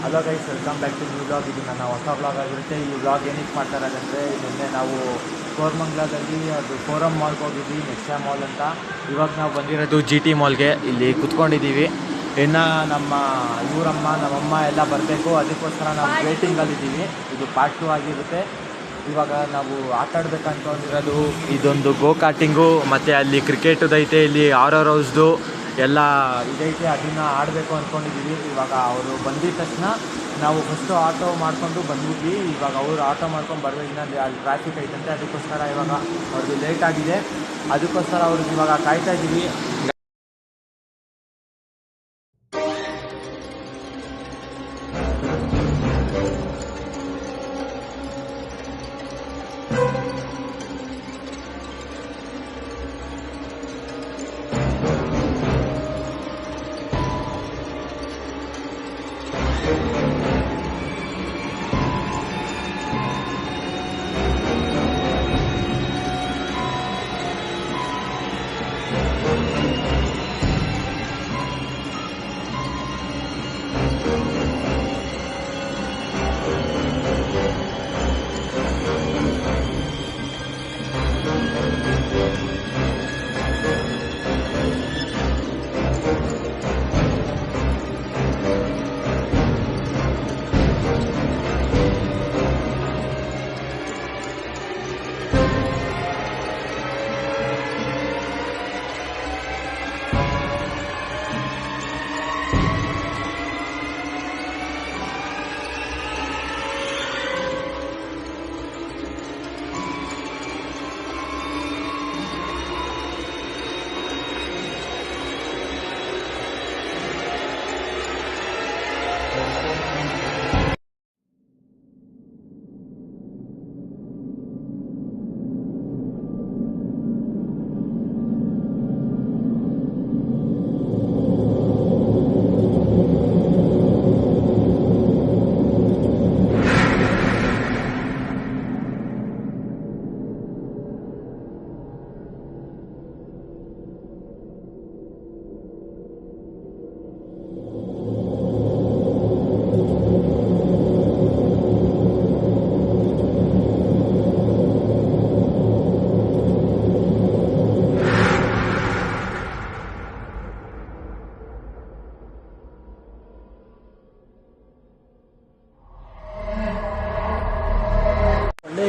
Hello guys, welcome back to new blog. ಇದು ನನ್ನ ಹೊಸ ಬ್ಲಾಗ್ ಆಗಿರುತ್ತೆ. ಈ ಬ್ಲಾಗ್ ಏನಕ್ಕೆ ಮಾಡ್ತಾರೆ ಅಂದರೆ, ನಿನ್ನೆ ನಾವು ಕೋರಮಂಗ್ಲದಲ್ಲಿ ಅದು ಫೋರಮ್ ಮಾಲ್ಗೆ ಹೋಗಿದ್ವಿ, ನೆಕ್ಸಾ ಮಾಲ್ ಅಂತ. ಇವಾಗ ನಾವು ಬಂದಿರೋದು GT ಮಾಲ್ಗೆ. ಇಲ್ಲಿ ಕುತ್ಕೊಂಡಿದ್ದೀವಿ. ಇನ್ನು ನಮ್ಮಮ್ಮ ಎಲ್ಲ ಬರಬೇಕು, ಅದಕ್ಕೋಸ್ಕರ ನಾವು ವೇಟಿಂಗಲ್ಲಿದ್ದೀವಿ. ಇದು ಪಾರ್ಟ್ 2 ಆಗಿರುತ್ತೆ. ಇವಾಗ ನಾವು ಆಟ ಆಡಬೇಕಂತಂದಿರೋದು ಇದೊಂದು ಗೋ ಕಾರ್ಟಿಂಗು, ಮತ್ತು ಅಲ್ಲಿ ಕ್ರಿಕೆಟದೈತೆ, ಇಲ್ಲಿ RR ಹೌಸ್ದು ಎಲ್ಲ ಇದೈತೆ. ಅದನ್ನು ಆಡಬೇಕು ಅಂದ್ಕೊಂಡಿದ್ದೀವಿ. ಇವಾಗ ಅವರು ಬಂದಿದ್ದ ತಕ್ಷಣ ನಾವು ಫಸ್ಟು ಆಟೋ ಮಾಡಿಕೊಂಡು ಬಂದ್ಬಿಟ್ವಿ. ಇವಾಗ ಅವರು ಆಟೋ ಮಾಡ್ಕೊಂಡು ಬರಬೇಕು. ಇನ್ನೊಂದು ಅಲ್ಲಿ ಟ್ರಾಫಿಕ್ ಐತಂತೆ, ಅದಕ್ಕೋಸ್ಕರ ಇವಾಗ ಅವ್ರದ್ದು ಲೇಟ್ ಆಗಿದೆ. ಅದಕ್ಕೋಸ್ಕರ ಅವ್ರಿಗೆ ಇವಾಗ ಕಾಯ್ತಾ ಇದ್ದೀವಿ.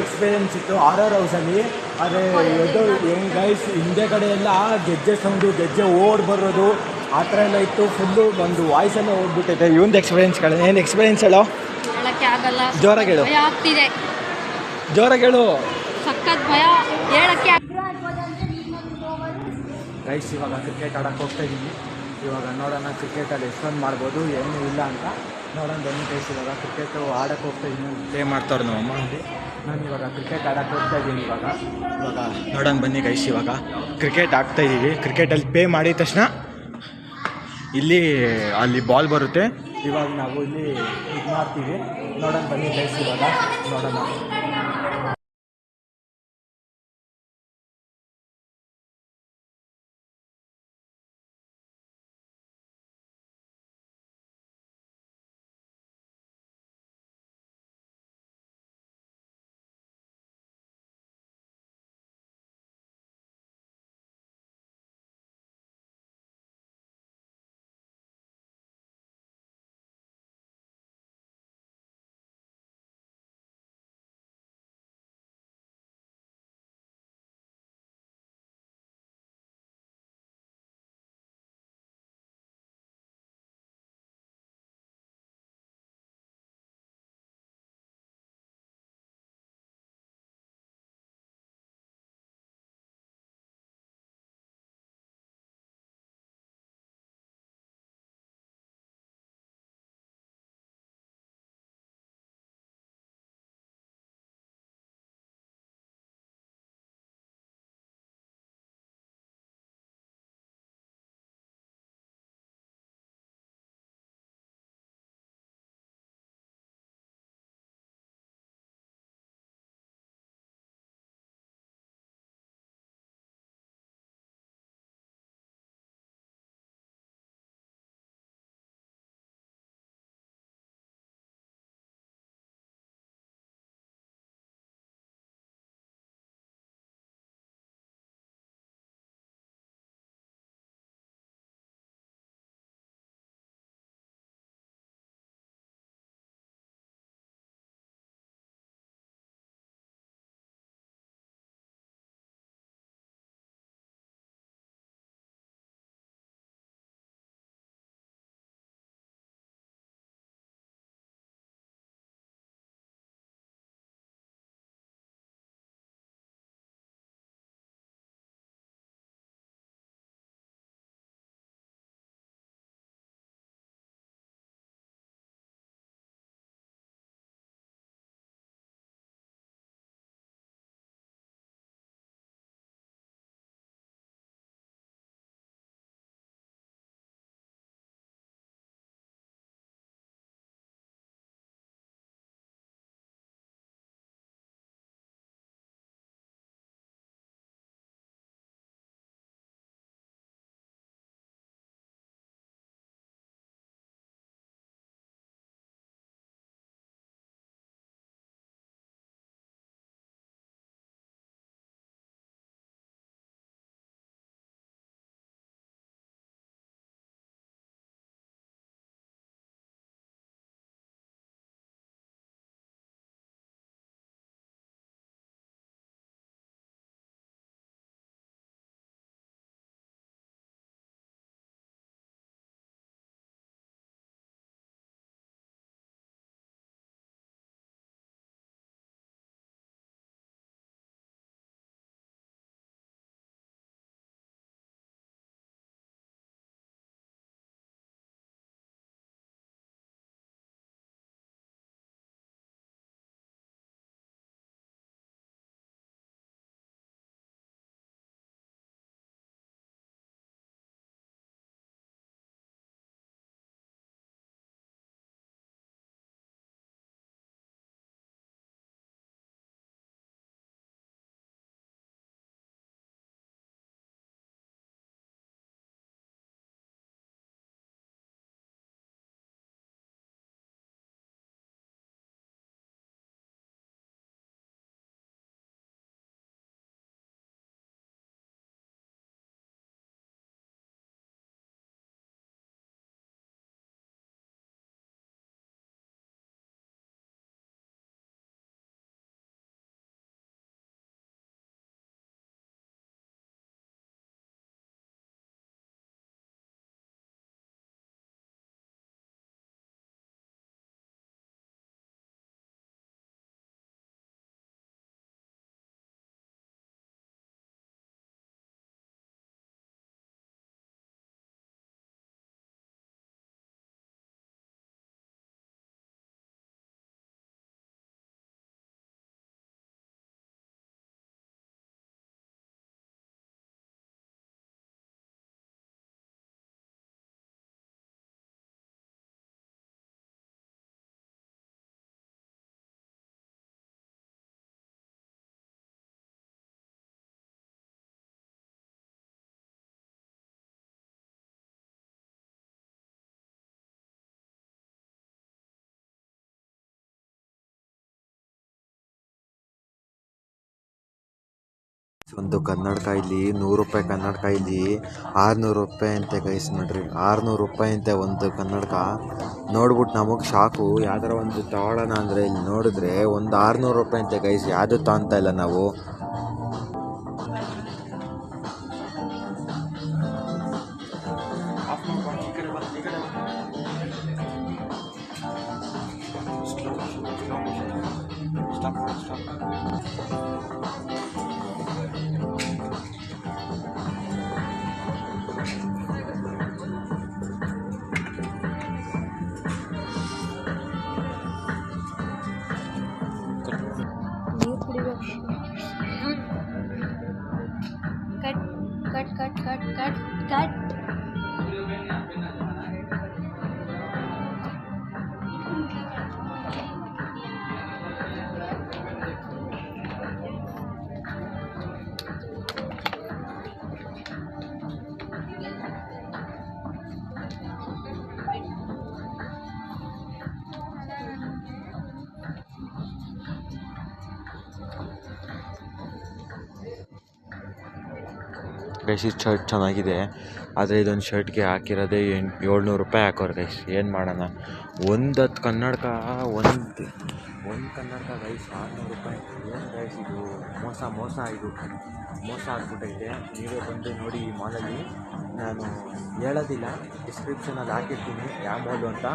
ಎಕ್ಸ್ಪೀರಿಯನ್ಸ್ ಇತ್ತು RR ಹೌಸಲ್ಲಿ. ಆದರೆ ಗೈಸ್, ಹಿಂದೆ ಕಡೆ ಎಲ್ಲ ಗೆಜ್ಜೆ ಸೌಂಡು, ಗೆಜ್ಜೆ ಓಡ್ ಬರೋದು ಆ ಥರ ಎಲ್ಲ ಇತ್ತು. ಫುಲ್ಲು ಒಂದು ವಾಯ್ಸೆಲ್ಲ ಓಡ್ಬಿಟ್ಟೈತೆ. ಇವೊಂದು ಎಕ್ಸ್ಪೀರಿಯನ್ಸ್ಗಳು. ಏನು ಎಕ್ಸ್ಪೀರಿಯನ್ಸ್ ಹೇಳೋ? ಆಗಲ್ಲ. ಜೋರಾಗಿ ಹೇಳು. ಭಯ ಆಗ್ತಿದೆ. ಜೋರಾಗಿ ಹೇಳು. ಸಖತ್ ಭಯ. ಹೇಳಕ್ಕೆ ಗೈಸ್, ಇವಾಗ ಕ್ರಿಕೆಟ್ ಆಡೋಕ್ಕೆ ಹೋಗ್ತಾ ಇದ್ದೀವಿ. ಇವಾಗ ನೋಡೋಣ ಕ್ರಿಕೆಟಲ್ಲಿ ಎಷ್ಟೊಂದು ಮಾಡ್ಬೋದು, ಏನೂ ಇಲ್ಲ ಅಂತ ನೋಡೋಣ ಬನ್ನಿ ಗೈಸ್. ಇವಾಗ ಕ್ರಿಕೆಟು ಆಡೋಕ್ಕೆ ಹೋಗ್ತಾ ಇದ್ದೀನಿ. ಪ್ಲೇ ಮಾಡ್ತಾವ್ರೆ ನಮ್ಮಮ್ಮ ಅಲ್ಲಿ. ನಾನು ಇವಾಗ ಕ್ರಿಕೆಟ್ ಆಡೋಕ್ಕೆ ಹೋಗ್ತಾ ಇದ್ದೀನಿ. ಇವಾಗ ನೋಡೋಣ ಬನ್ನಿ ಗೈಸ್. ಇವಾಗ ಕ್ರಿಕೆಟ್ ಆಡ್ತಾ ಇದ್ದೀವಿ. ಕ್ರಿಕೆಟಲ್ಲಿ ಪೇ ಮಾಡಿದ ತಕ್ಷಣ ಅಲ್ಲಿ ಬಾಲ್ ಬರುತ್ತೆ. ಇವಾಗ ನಾವು ಇಲ್ಲಿ ಇದು ಮಾಡ್ತೀವಿ. ನೋಡೋಣ ಬನ್ನಿ ಗೈಸ್. ಇವಾಗ ನೋಡೋಣ. ಒಂದು ಕನ್ನಡಕ ಇಲ್ಲಿ 100 ರೂಪಾಯಿ ಕನ್ನಡಕ ಇಲ್ಲಿ 600 ರೂಪಾಯಿ ಅಂತೆ ಗೈಸ್. ನೋಡ್ರಿ 600 ರೂಪಾಯಿ ಅಂತೆ ಒಂದು ಕನ್ನಡಕ. ನೋಡ್ಬಿಟ್ಟು ನಮಗೆ ಶಾಕು. ಯಾವ್ದಾರ ಒಂದು ತಗೊಳ್ಳೋಣ ಅಂದರೆ ಇಲ್ಲಿ ನೋಡಿದ್ರೆ ಒಂದು 600 ರೂಪಾಯಿ ಅಂತೆ ಗೈಸ್. ಯಾವುದು ತಗೊತಾ ಇಲ್ಲ ನಾವು. ನೀರು ಕುಡಿಬೇಕು. Cut cut cut cut cut cut. Guys ಇದು ಶರ್ಟ್ ಚೆನ್ನಾಗಿದೆ, ಆದರೆ ಇದೊಂದು ಶರ್ಟ್ಗೆ ಹಾಕಿರೋದೇ 700 ರೂಪಾಯಿ ಹಾಕೋರು ಗೈಸ್. ಏನು ಮಾಡೋಣ. ಒಂದು 10 ಕನ್ನಡಕ ಒಂದು ಕನ್ನಡಕ ಗೈಸ್ 600 ರೂಪಾಯಿ. ಏನು ಗೈಸ್ ಇದು ಮೋಸ ಇದು ಮೋಸ ಆಗ್ಬಿಟ್ಟೈತೆ. ನೀವೇ ಬಂದು ನೋಡಿ ಈ ಮಾಲಲ್ಲಿ. ನಾನು ಹೇಳೋದಿಲ್ಲ, ಡಿಸ್ಕ್ರಿಪ್ಷನಲ್ಲಿ ಹಾಕಿರ್ತೀನಿ ಯಾವ ಮಾಲು ಅಂತ.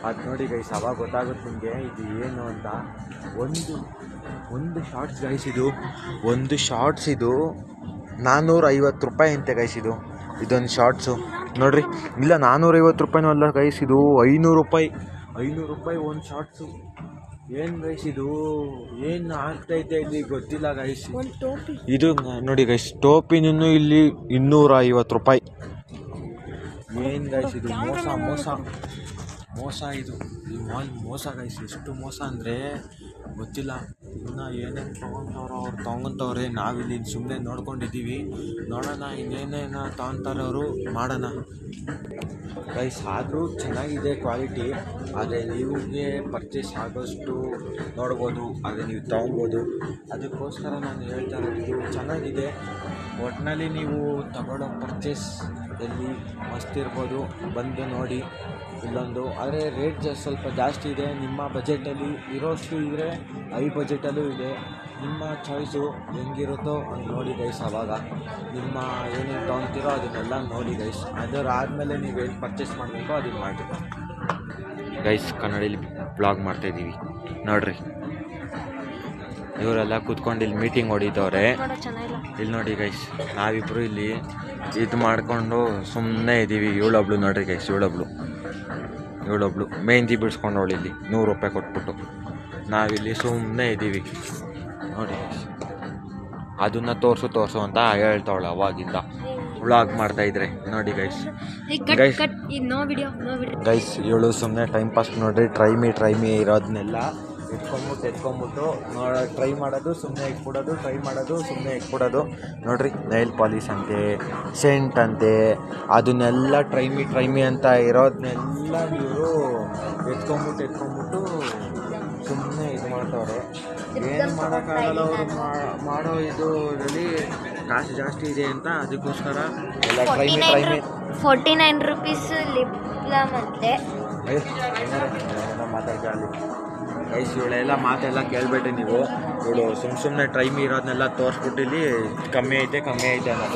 ಅದು ನೋಡಿ ಗೈಸ್, ಅವಾಗ ಗೊತ್ತಾಗುತ್ತೆ ನಿಮಗೆ ಇದು ಏನು ಅಂತ. ಒಂದು ಶಾರ್ಟ್ಸ್ ಗೈಸ್ ಒಂದು ಶಾರ್ಟ್ಸ್ 450 ರೂಪಾಯಿ ಅಂತೆ ಗೈಸ್. ಇದೊಂದು ಶಾರ್ಟ್ಸು ನೋಡಿರಿ. ಇಲ್ಲ 450 ರೂಪಾಯಿನೂ ಅಲ್ಲ ಗೈಸ್, ಇದು 500 ರೂಪಾಯಿ ಒಂದು ಶಾರ್ಟ್ಸು. ಏನು ಗೈಸ್ ಇದು ಏನು ಆಗ್ತೈತೆ ಇಲ್ಲಿ ಗೊತ್ತಿಲ್ಲ ಗೈಸ್. ಇದು ನೋಡಿ ಗೈಸ್, ಟೋಪಿನೂ ಇಲ್ಲಿ 250 ರೂಪಾಯಿ. ಏನು ಗೈಸ್ ಇದು ಮೋಸ ಇದು. ಈ ಮಾಲ್ ಮೋಸ ಗೈಸ್. ಎಷ್ಟು ಮೋಸ ಅಂದರೆ ಗೊತ್ತಿಲ್ಲ. ಇನ್ನು ಏನೇನು ತೊಗೊತವ್ರೆ. ನಾವಿಲ್ಲಿ ಸುಮ್ಮನೆ ನೋಡ್ಕೊಂಡಿದ್ದೀವಿ. ನೋಡೋಣ ಇನ್ನೇನೇನು ತೊಗೊತಾರೆ ಅವರು, ಮಾಡೋಣ ಗೈಸ್. ಆದರೂ ಚೆನ್ನಾಗಿದೆ ಕ್ವಾಲಿಟಿ. ಆದರೆ ನೀವಿಗೆ ಪರ್ಚೇಸ್ ಆಗೋಷ್ಟು ನೋಡ್ಬೋದು, ಆದರೆ ನೀವು ತೊಗೊಬೋದು. ಅದಕ್ಕೋಸ್ಕರ ನಾನು ಹೇಳ್ತಾ ಇರೋದು ಚೆನ್ನಾಗಿದೆ. ಒಟ್ಟಿನಲ್ಲಿ ನೀವು ತಗೊಳ್ಳೋ ಪರ್ಚೇಸ್ ಎಲ್ಲಿ ಮಸ್ತ್ ಇರ್ಬೋದು, ಬಂದು ನೋಡಿ. ಇಲ್ಲೊಂದು ಆದರೆ ರೇಟ್ ಸ್ವಲ್ಪ ಜಾಸ್ತಿ ಇದೆ. ನಿಮ್ಮ ಬಜೆಟಲ್ಲಿ ಇರೋಷ್ಟು ಇದ್ದರೆ ಹೈ ಬಜೆಟಲ್ಲೂ ಇದೆ. ನಿಮ್ಮ ಚಾಯ್ಸು ಹೆಂಗಿರುತ್ತೋ ಹಂಗೆ ನೋಡಿ ಗೈಸ್. ಆವಾಗ ನಿಮ್ಮ ಏನೇನು ತೊಗೊತೀರೋ ಅದನ್ನೆಲ್ಲ ನೋಡಿ ಗೈಸ್. ಆದಮೇಲೆ ನೀವೇನು ಪರ್ಚೇಸ್ ಮಾಡಬೇಕೋ ಅದನ್ನು ಮಾಡಿ ಗೈಸ್. ಕನ್ನಡಲ್ಲಿ ಬ್ಲಾಗ್ ಮಾಡ್ತಾಯಿದ್ದೀವಿ ನೋಡಿರಿ. ಇವರೆಲ್ಲ ಕೂತ್ಕೊಂಡು ಇಲ್ಲಿ ಮೀಟಿಂಗ್ ಹೊಡಿತವ್ರೆ. ಇಲ್ಲಿ ನೋಡಿ ಗೈಸ್, ನಾವಿಬ್ಬರು ಇಲ್ಲಿ ಇದು ಮಾಡಿಕೊಂಡು ಸುಮ್ಮನೆ ಇದ್ದೀವಿ. ಇವಳೊಬ್ಳು ನೋಡಿರಿ ಗೈಸ್, ಇವಳೊಬ್ಳು ಮೆಹಂದಿ ಬಿಡಿಸ್ಕೊಂಡವಳು ಇಲ್ಲಿ 100 ರೂಪಾಯಿ ಕೊಟ್ಬಿಟ್ಟು. ನಾವಿಲ್ಲಿ ಸುಮ್ಮನೆ ಇದ್ದೀವಿ ನೋಡಿ. ಅದನ್ನು ತೋರಿಸು ಅಂತ ಹೇಳ್ತಾವಳು ಅವಾಗಿಂದ ವ್ಲಾಗ್ ಮಾಡ್ತಾಯಿದ್ರೆ ನೋಡಿ ಗೈಸ್. ಗೈಸ್ ಇವಳು ಸುಮ್ಮನೆ ಟೈಮ್ ಪಾಸ್ ನೋಡ್ರಿ. ಟ್ರೈ ಮೀ ಇರೋದನ್ನೆಲ್ಲ ಎತ್ಕೊಂಬಿಟ್ಟು ಟ್ರೈ ಮಾಡೋದು, ಸುಮ್ಮನೆ ಇಟ್ಬಿಡೋದು, ಟ್ರೈ ಮಾಡೋದು, ಸುಮ್ಮನೆ ಇಟ್ಬಿಡೋದು ನೋಡ್ರಿ. ನೈಲ್ ಪಾಲಿಶ್ ಅಂತೆ, ಸೆಂಟ್ ಅಂತೆ, ಅದನ್ನೆಲ್ಲ ಟ್ರೈ ಮೀ ಅಂತ ಇರೋದನ್ನೆಲ್ಲ ಇವರು ಎತ್ಕೊಂಬಿಟ್ಟು ಸುಮ್ಮನೆ ಇದು ಮಾಡ್ತವ್ರೆ. ಏನು ಮಾಡೋಕ್ಕಾಗಲ್ಲ. ಅವರು ಮಾಡೋ ಇದರಲ್ಲಿ ಕಾಸು ಜಾಸ್ತಿ ಇದೆ ಅಂತ, ಅದಕ್ಕೋಸ್ಕರ ಎಲ್ಲ try me 49 rupees lip balm ಅಂತೆ. ಮಾತಾಡ್ಕೊಳ್ಳಿ ಗೈಸ್. ಇವಳೆಲ್ಲ ಮಾತೆಲ್ಲ ಕೇಳಬೇಡಿ ನೀವು. ಇವಳು ಸುಮ್ಮನೆ ಟ್ರೈ ಮೀ ಇರೋದನ್ನೆಲ್ಲ ತೋರಿಸ್ಬಿಟ್ಟು ಇಲ್ಲಿ ಕಮ್ಮಿ ಐತೆ ಅನ್ನೋದು.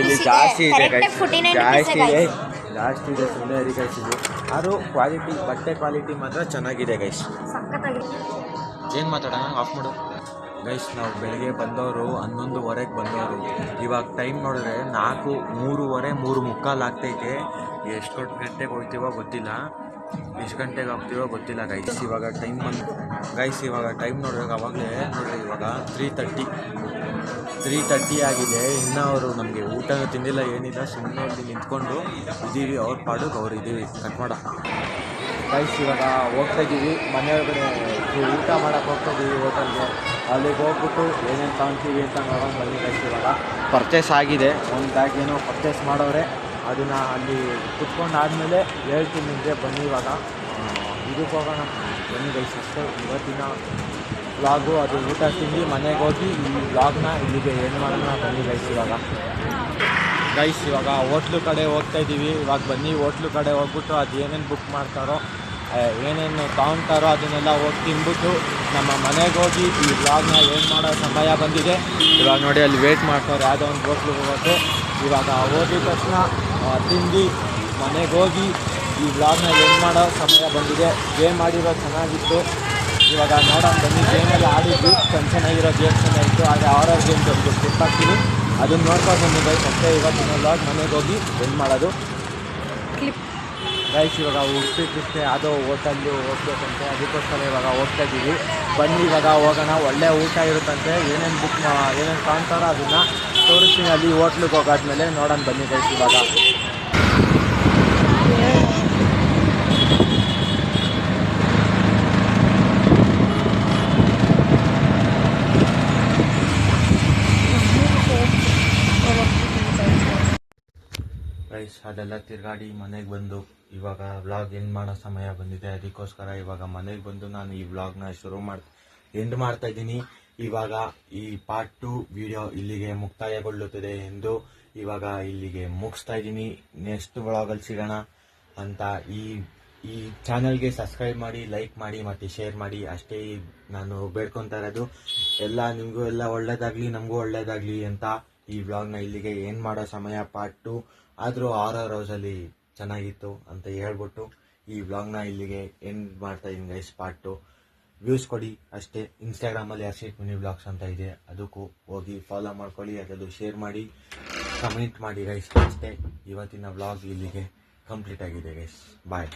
ಇಲ್ಲಿ ಜಾಸ್ತಿ ಇದೆ ಗೈಸ್, ಜಾಸ್ತಿ ಇದೆ ಸುಮ್ಮನೆ ಅರಿ ಗೈಸ್. ಇದು ಅದು ಕ್ವಾಲಿಟಿ, ಬಟ್ಟೆ ಕ್ವಾಲಿಟಿ ಮಾತ್ರ ಚೆನ್ನಾಗಿದೆ ಗೈಸ್. ಏನು ಮಾತಾಡೋಣ, ಆಫ್ ಮಾಡು ಗೈಸ್. ನಾವು ಬೆಳಗ್ಗೆ ಬಂದವರು 11:15 ಬಂದವರು. ಇವಾಗ ಟೈಮ್ ನೋಡಿದ್ರೆ 3:15 ಆಗ್ತೈತೆ. ಎಷ್ಟು ಗಂಟೆಗೆ ಹೋಗ್ತೀವೋ ಗೊತ್ತಿಲ್ಲ, ಎಷ್ಟು ಗಂಟೆಗೆ ಹೋಗ್ತೀವೋ ಗೊತ್ತಿಲ್ಲ ಗೈಸ್. ಇವಾಗ ಟೈಮ್ ನೋಡಿದಾಗ ಅವಾಗಲೇ ನೋಡ್ರಿ, ಇವಾಗ 3:30 ಆಗಿದೆ. ಇನ್ನೂ ಅವರು ನಮಗೆ ಊಟನೂ ತಿಂದಿಲ್ಲ, ಏನಿಲ್ಲ. ಸುಮ್ಮನೆ ಇಲ್ಲಿ ನಿಂತ್ಕೊಂಡು ಇದ್ದೀವಿ. ಅವ್ರ ಪಾಡಿಗೆ ಅವ್ರು ಇದ್ದೀವಿ. ಕಟ್ ಮಾಡ ಗೈಸ್. ಇವಾಗ ಹೋಗ್ತಾಯಿದ್ದೀವಿ ಮನೆಯೊಳಗಡೆ, ಊಟ ಮಾಡೋಕ್ಕೆ ಹೋಗ್ತಾಯಿದ್ದೀವಿ ಹೋಟೆಲ್ಗೆ. ಅಲ್ಲಿಗೆ ಹೋಗ್ಬಿಟ್ಟು ಏನೇನು ತಗೊತೀವಿ ಅಂತ ನೋಡೋಣ ಬನ್ನಿ ಗೈಸ್. ಇವಾಗ ಪರ್ಚೇಸ್ ಆಗಿದೆ, ಒಂದು ಬ್ಯಾಗ್ ಏನೋ ಪರ್ಚೇಸ್ ಮಾಡೋರೆ. ಅದನ್ನು ಅಲ್ಲಿ ಕುತ್ಕೊಂಡು ಆದಮೇಲೆ ಹೇಳ್ತೀನಿ ನಿಮಗೆ. ಬನ್ನಿ ಇವಾಗ ಇದಕ್ಕೆ ಹೋಗೋಣ ಬನ್ನಿ ಗೈಸ್. ಅಷ್ಟೇ ಇವತ್ತಿನ ವ್ಲಾಗು ಅದು ಊಟ ತಿಂದು ಮನೆಗೆ ಹೋಗಿ ಈ ವ್ಲಾಗ್ನ ಇಲ್ಲಿಗೆ ಏನು ಮಾಡೋಣ ಬನ್ನಿ ಗೈಸ್. ಇವಾಗ ಹೋಟ್ಲು ಕಡೆ ಹೋಗ್ತಾ ಇದ್ದೀವಿ. ಇವಾಗ ಬನ್ನಿ ಹೋಟ್ಲು ಕಡೆ ಹೋಗ್ಬಿಟ್ಟು ಅದು ಏನೇನು ಬುಕ್ ಮಾಡ್ತಾರೋ ಏನೇನು ತೊಗೊಳ್ತಾರೋ ಅದನ್ನೆಲ್ಲ ಹೋಗಿ ತಿಂದ್ಬಿಟ್ಟು ನಮ್ಮ ಮನೆಗೆ ಹೋಗಿ ಈ ವ್ಲಾಗ್ನ ಏನು ಮಾಡೋ ಸಮಯ ಬಂದಿದೆ. ಇವಾಗ ನೋಡಿ ಅಲ್ಲಿ ವೇಟ್ ಮಾಡ್ತಾರೆ ಯಾವುದೋ ಒಂದು ಹೋಟ್ಲಿಗೆ ಹೋಗೋಕ್ಕೆ. ಇವಾಗ ಹೋಗಿದ ತಕ್ಷಣ ತಿಂದು ಮನೆಗೆ ಹೋಗಿ ಈ ವ್ಲಾಗ್ನ ಏನು ಮಾಡೋ ಸಮಯ ಬಂದಿದೆ. ಗೇಮ್ ಆಡಿರೋ ಚೆನ್ನಾಗಿತ್ತು. ಇವಾಗ ನೋಡೋಣ ಬನ್ನಿ. ಗೇಮೆಲ್ಲ ಆಡಿದ್ವಿ, ಚೆನ್ನಾಗಿರೋ ಗೇಮ್ಸ್ ಎಲ್ಲ ಇತ್ತು. ಹಾಗೆ ಹಾರರ್ ಗೇಮ್ಸ್ ಒಂದು ಕ್ಲಿಪ್ ಹಾಕ್ತೀವಿ, ಅದನ್ನು ನೋಡ್ಕೊಂಡು ಬಂದು ಗೈಸ್ ಅಷ್ಟೇ. ಇವತ್ತಿನ ವ್ಲಾಗ್ ಮನೆಗೆ ಹೋಗಿ ಏನು ಮಾಡೋದು ಗೈಸ್. ಇವಾಗ ಉಡುಪಿಗೆ ಯಾವುದೋ ಹೋಟೆಲ್ಲು ಹೋಗ್ಬೇಕಂತೆ, ಅದಕ್ಕೋಸ್ಕರ ಇವಾಗ ಹೋಗ್ತಾ ಇದ್ದೀವಿ. ಬನ್ನಿ ಇವಾಗ ಹೋಗೋಣ. ಒಳ್ಳೆ ಊಟ ಇರುತ್ತಂತೆ. ಏನೇನು ಏನೇನು ಕಾಣ್ತಾರೋ ಅದನ್ನು ತೋರಿಸ್ತೀನಿ ಅಲ್ಲಿ ಹೋಟ್ಲಿಗೆ ಹೋಗಾದ್ಮೇಲೆ. ನೋಡೋಣ ಬನ್ನಿ ಗೈಸ್. ಇವಾಗ ಗೈಸ್ ಅದೆಲ್ಲ ತಿರುಗಾಡಿ ಮನೆಗೆ ಬಂದು ಇವಾಗ ವ್ಲಾಗ್ ಎಂಡ್ ಮಾಡೋ ಸಮಯ ಬಂದಿದೆ. ಅದಕ್ಕೋಸ್ಕರ ಇವಾಗ ಮನೆಗೆ ಬಂದು ನಾನು ಈ ವ್ಲಾಗ್ನ ಎಂಡ್ ಮಾಡ್ತಾ ಇದ್ದೀನಿ. ಇವಾಗ ಈ ಪಾರ್ಟ್ 2 ವಿಡಿಯೋ ಇಲ್ಲಿಗೆ ಮುಕ್ತಾಯಗೊಳ್ಳುತ್ತದೆ ಎಂದು ಇವಾಗ ಇಲ್ಲಿಗೆ ಮುಗಿಸ್ತಾ ಇದ್ದೀನಿ. ನೆಕ್ಸ್ಟ್ ವ್ಲಾಗಲ್ಲಿ ಸಿಗೋಣ ಅಂತ ಈ ಚಾನಲ್ಗೆ ಸಬ್ಸ್ಕ್ರೈಬ್ ಮಾಡಿ, ಲೈಕ್ ಮಾಡಿ ಮತ್ತು ಶೇರ್ ಮಾಡಿ. ಅಷ್ಟೇ ನಾನು ಬೇಡ್ಕೊತಾ ಇರೋದು. ಎಲ್ಲ ನಿಮಗೂ ಎಲ್ಲ ಒಳ್ಳೇದಾಗಲಿ, ನಮಗೂ ಒಳ್ಳೇದಾಗಲಿ ಅಂತ ಈ ವ್ಲಾಗ್ನ ಇಲ್ಲಿಗೆ ಎಂಡ್ ಮಾಡೋ ಸಮಯ ಪಾರ್ಟ್ 2. ಆದರೂ ಹಾರರ್ ಹೌಸಲ್ಲಿ ಚೆನ್ನಾಗಿತ್ತು ಅಂತ ಹೇಳ್ಬಿಟ್ಟು ಈ ವ್ಲಾಗ್ನ ಇಲ್ಲಿಗೆ ಎಂಡ್ ಮಾಡ್ತಾ ಇದ್ದೀನಿ ಗೈಸ್. ಪಾರ್ಟ್ 2 ವ್ಯೂಸ್ ಕೊಡಿ ಅಷ್ಟೇ. ಇನ್ಸ್ಟಾಗ್ರಾಮಲ್ಲಿ ಹರ್ಷಿತ್ ಮಿನಿ ವ್ಲಾಗ್ಸ್ ಅಂತ ಇದೆ, ಅದಕ್ಕೂ ಹೋಗಿ ಫಾಲೋ ಮಾಡ್ಕೊಳ್ಳಿ. ಅದರಲ್ಲೂ ಶೇರ್ ಮಾಡಿ, ಕಮೆಂಟ್ ಮಾಡಿ ಗೈಸ್. ಅಷ್ಟೇ ಇವತ್ತಿನ ವ್ಲಾಗ್ ಇಲ್ಲಿಗೆ ಕಂಪ್ಲೀಟ್ ಆಗಿದೆ ಗೈಸ್. ಬಾಯ್.